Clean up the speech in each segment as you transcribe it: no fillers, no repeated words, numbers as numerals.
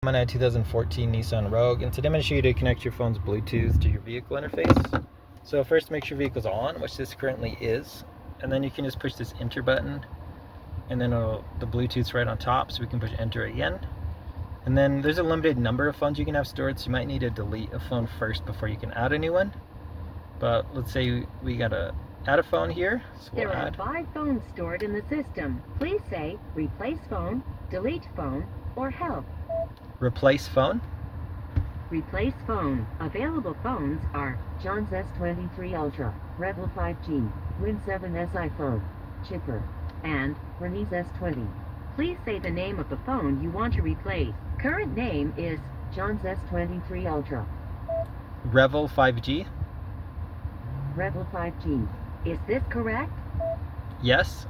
I'm on a 2014 Nissan Rogue, and today I'm going to show you to connect your phone's Bluetooth to your vehicle interface. So first, make sure your vehicle's on, which this currently is, and then you can just push this enter button, and then the Bluetooth's right on top, so we can push enter again. And then there's a limited number of phones you can have stored, so you might need to delete a phone first before you can add a new one. But let's say we gotta add a phone here, so we'll There add. are 5 phones stored in the system. Please say replace phone, delete phone, or help. Replace phone. Replace phone. Available phones are John's S23 Ultra, Rebel 5G, Win 7S iPhone, Chipper, and Renee's S20. Please say the name of the phone you want to replace. Current name is John's S23 Ultra. Revel 5G. Rebel 5G. Is this correct? Yes.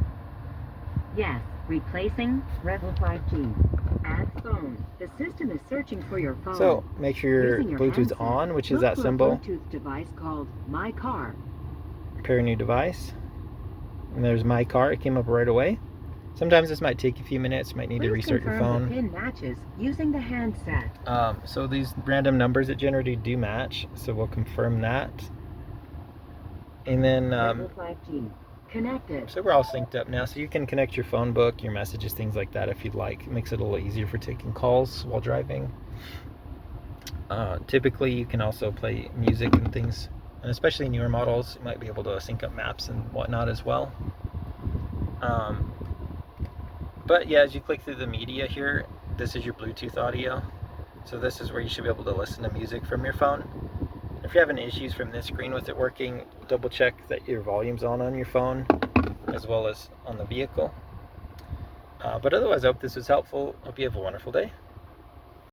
Yes. Replacing Rebel 5G. Add phone. The system is searching for your phone. So make sure your Bluetooth's handset, on, which is look that for symbol. a Bluetooth device called My Car. Pair a new device. And there's My Car. It came up right away. Sometimes this might take a few minutes. You might need to restart your phone. The pin matches using the handset. So these random numbers it generated do match. So we'll confirm that. And then Rebel 5G. Connected. so we're all synced up now, so you can connect your phone book, your messages, things like that if you'd like. It makes it a little easier for taking calls while driving. Typically you can also play music and things, and especially newer models you might be able to sync up maps and whatnot as well. But yeah, as you click through the media here, this is your Bluetooth audio, so this is where you should be able to listen to music from your phone. If you're having issues from this screen with it working, double check that your volume's on your phone as well as on the vehicle. But otherwise, I hope this was helpful. Hope you have a wonderful day.